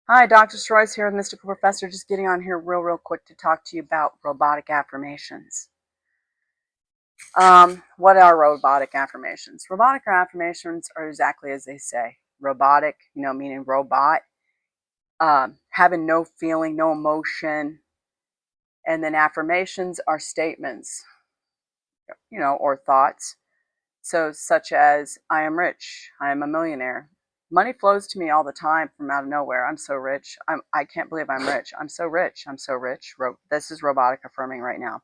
Hi, Dr. Royce here, Mystical Professor. Just getting on here real quick to talk to you about robotic affirmations. What are robotic affirmations? Robotic affirmations are exactly as they say. Robotic, meaning robot, having no feeling, no emotion. And then affirmations are statements, or thoughts. So, such as, I am rich, I am a millionaire. Money flows to me all the time from out of nowhere. I'm so rich. I can't believe I'm rich. I'm so rich. I'm so rich. This is robotic affirming right now.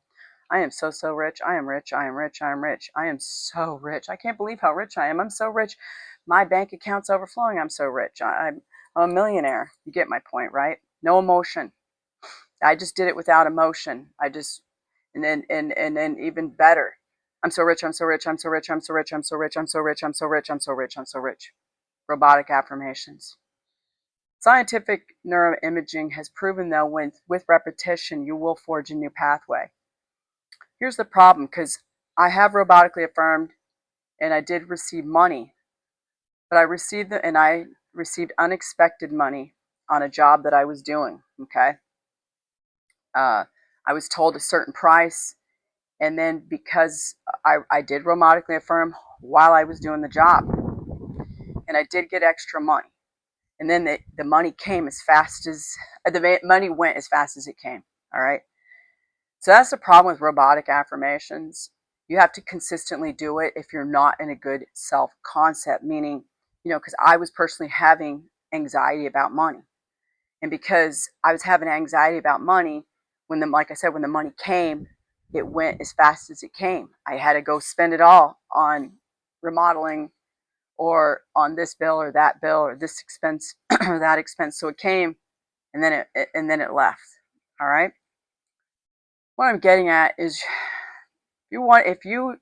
I am so rich. I am rich. I am rich. I am rich. I am so rich. I can't believe how rich I am. I'm so rich. My bank account's overflowing. I'm so rich. I'm a millionaire. You get my point, right? No emotion. I just did it without emotion. And then even better. I'm so rich, I'm so rich, I'm so rich, I'm so rich, I'm so rich, I'm so rich, I'm so rich, I'm so rich, I'm so rich. Robotic affirmations. Scientific neuroimaging has proven, though, with repetition, you will forge a new pathway. Here's the problem, because I have robotically affirmed and I did receive money, but I received unexpected money on a job that I was doing. Okay. I was told a certain price. And then because I did robotically affirm while I was doing the job, and I did get extra money. And then the money came as fast as the money went as fast as it came. All right. So that's the problem with robotic affirmations. You have to consistently do it if you're not in a good self concept, meaning, because I was personally having anxiety about money. And because I was having anxiety about money, like I said, when the money came, it went as fast as it came. I had to go spend it all on remodeling or on this bill or that bill or this expense or that expense. So it came and then it left. All right. What I'm getting at is, if you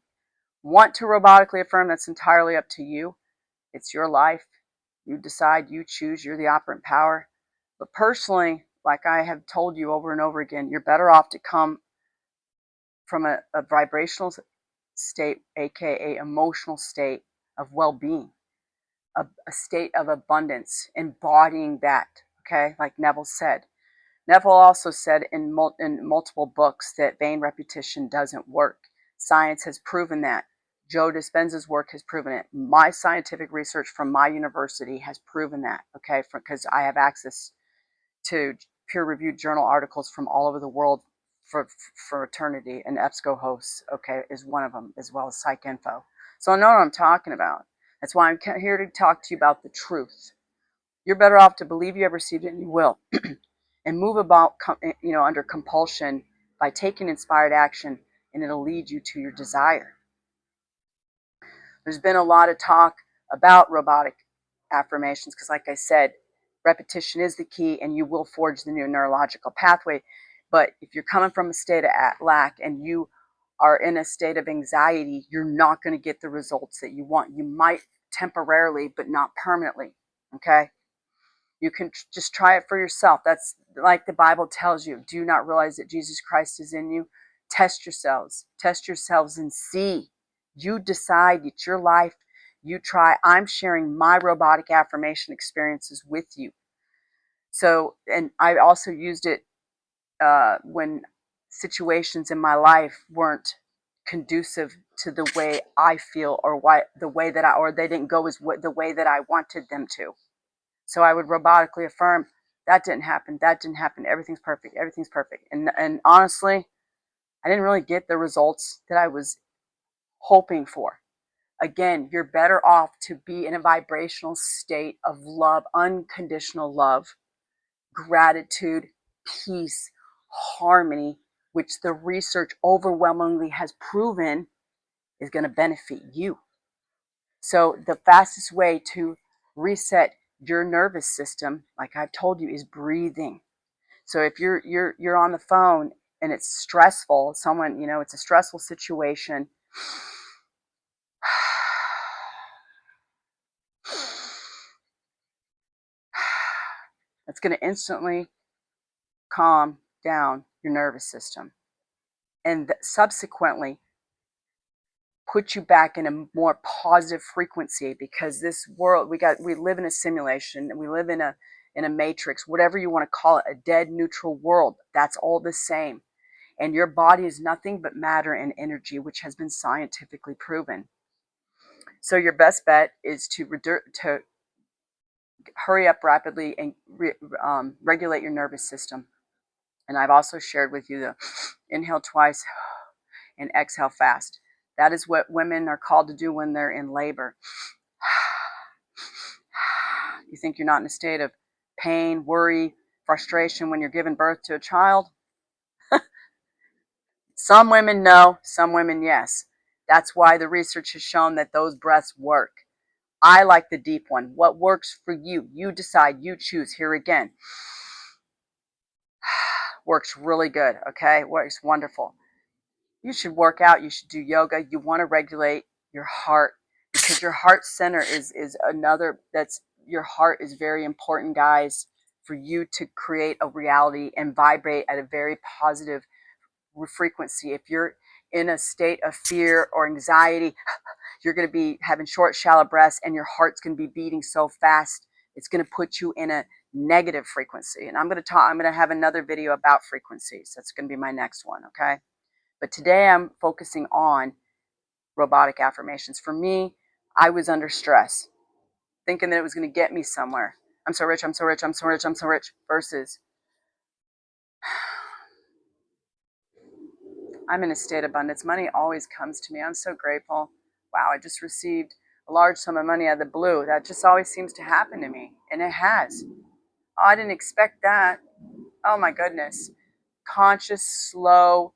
want to robotically affirm, that's entirely up to you. It's your life. You decide, you choose, you're the operant power. But personally, like I have told you over and over again, you're better off to come from a vibrational state, aka emotional state of well-being, a state of abundance, embodying that. Okay, like Neville said. Neville also said in multiple books that vain repetition doesn't work. Science has proven that. Joe Dispenza's work has proven it. My scientific research from my university has proven that. Okay, because I have access to peer-reviewed journal articles from all over the world for eternity, and EBSCO hosts, okay, is one of them, as well as PsycInfo. So I know what I'm talking about. That's why I'm here to talk to you about the truth. You're better off to believe you have received it, and you will, and move about, under compulsion by taking inspired action, and it'll lead you to your desire. There's been a lot of talk about robotic affirmations because, like I said, repetition is the key and you will forge the new neurological pathway. But if you're coming from a state of lack and you are in a state of anxiety, you're not going to get the results that you want. You might temporarily, but not permanently. Okay? You can just try it for yourself. That's like the Bible tells you. Do you not realize that Jesus Christ is in you? Test yourselves. Test yourselves and see. You decide. It's your life. You try. I'm sharing my robotic affirmation experiences with you. So, and I also used it when situations in my life weren't conducive to the way I feel, or or they didn't go the way that I wanted them to. So I would robotically affirm, that didn't happen, that didn't happen, everything's perfect, everything's perfect. And honestly, I didn't really get the results that I was hoping for. Again, you're better off to be in a vibrational state of love, unconditional love, gratitude, peace, harmony, which the research overwhelmingly has proven is going to benefit you. So the fastest way to reset your nervous system, like I've told you, is breathing. So if you're on the phone and it's stressful, it's a stressful situation, it's going to instantly calm down your nervous system, and subsequently put you back in a more positive frequency, because this world, we live in a simulation, and we live in in a matrix, whatever you want to call it, a dead neutral world. That's all the same. And your body is nothing but matter and energy, which has been scientifically proven. So your best bet is to hurry up rapidly and regulate your nervous system. And I've also shared with you the inhale twice and exhale fast. That is what women are called to do when they're in labor. You think you're not in a state of pain, worry, frustration when you're giving birth to a child? Some women no, some women yes. That's why the research has shown that those breaths work. I like the deep one. What works for you? You decide, you choose. Here again. Works really good, okay? Works wonderful. You should work out. You should do yoga. You want to regulate your heart because your heart center is another, your heart is very important, guys, for you to create a reality and vibrate at a very positive frequency. If you're in a state of fear or anxiety, you're going to be having short, shallow breaths, and your heart's going to be beating so fast, it's going to put you in a negative frequency. And I'm going to have another video about frequencies. That's going to be my next one, okay? But today I'm focusing on robotic affirmations. For me, I was under stress, thinking that it was going to get me somewhere. I'm so rich, I'm so rich, I'm so rich, I'm so rich, versus I'm in a state of abundance. Money always comes to me. I'm so grateful. Wow, I just received a large sum of money out of the blue. That just always seems to happen to me. And it has. Oh, I didn't expect that. Oh my goodness. Conscious, slow,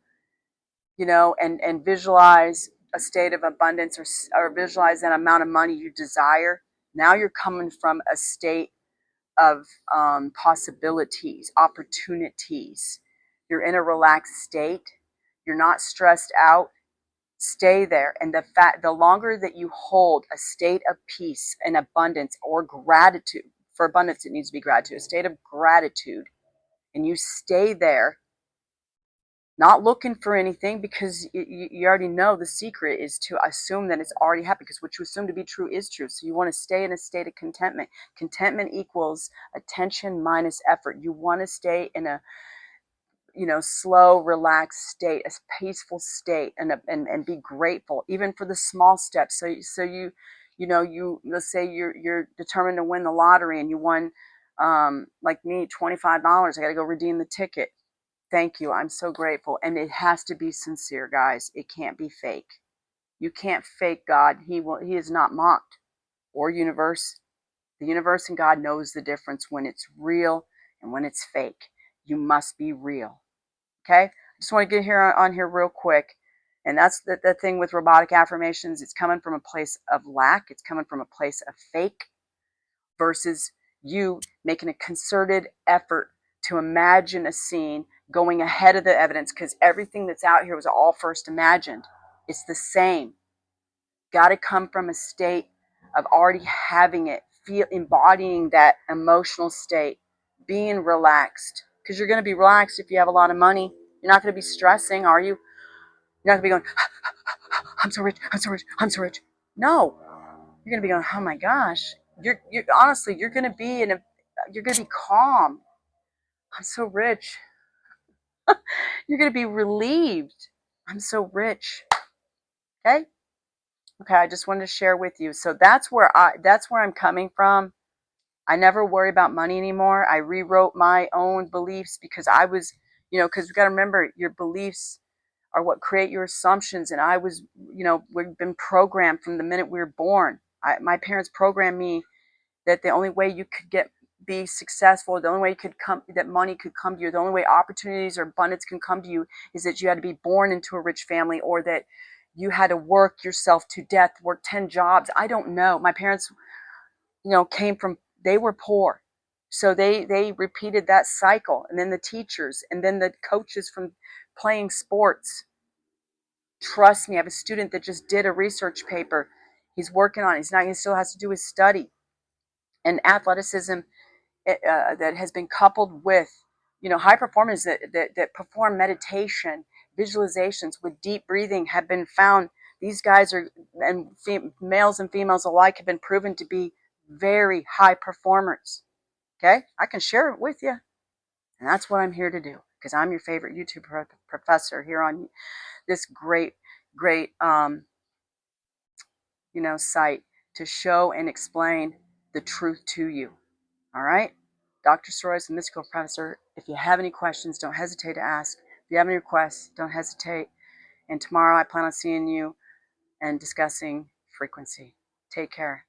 and visualize a state of abundance, or visualize that amount of money you desire. Now you're coming from a state of possibilities, opportunities. You're in a relaxed state. You're not stressed out. Stay there. And the longer that you hold a state of peace and abundance or gratitude, for abundance it needs to be gratitude, a state of gratitude, and you stay there, not looking for anything, because you already know the secret is to assume that it's already happened, because what you assume to be true is true. So you want to stay in a state of contentment. Contentment equals attention minus effort. You want to stay in a slow, relaxed state, a peaceful state, and be grateful even for the small steps. So you let's say you're determined to win the lottery and you won, like me, $25. I got to go redeem the ticket. Thank you. I'm so grateful. And it has to be sincere, guys. It can't be fake. You can't fake God. He is not mocked, or universe. The universe and God knows the difference when it's real and when it's fake. You must be real. Okay? I just want to get on here real quick. And that's the thing with robotic affirmations. It's coming from a place of lack. It's coming from a place of fake, versus you making a concerted effort to imagine a scene, going ahead of the evidence, because everything that's out here was all first imagined. It's the same. Got to come from a state of already having it, embodying that emotional state, being relaxed. Because you're going to be relaxed if you have a lot of money. You're not going to be stressing, are you? You're not going to be going, I'm so rich, I'm so rich, I'm so rich. No. You're going to be going, oh my gosh. Honestly, you're going to be you're going to be calm. I'm so rich. You're going to be relieved. I'm so rich. Okay? Okay, I just wanted to share with you. So that's where I'm coming from. I never worry about money anymore. I rewrote my own beliefs, because I was, because we got to remember, your beliefs are what create your assumptions. And I was, we've been programmed from the minute we were born. My parents programmed me that the only way you could be successful, the only way that money could come to you, the only way opportunities or abundance can come to you, is that you had to be born into a rich family, or that you had to work yourself to death, work 10 jobs. I don't know. My parents, they were poor. So they repeated that cycle. And then the teachers, and then the coaches from playing sports. Trust me, I have a student that just did a research paper. He's working on it. He still has to do his study. And athleticism, that has been coupled with high performers that perform meditation, visualizations with deep breathing, have been found. These guys are, and males and females alike, have been proven to be very high performers. Okay? I can share it with you. And that's what I'm here to do, because I'm your favorite YouTube professor here on this great, great, site to show and explain the truth to you. All right? Dr. Soroy's the mystical professor. If you have any questions, don't hesitate to ask. If you have any requests, don't hesitate. And tomorrow I plan on seeing you and discussing frequency. Take care.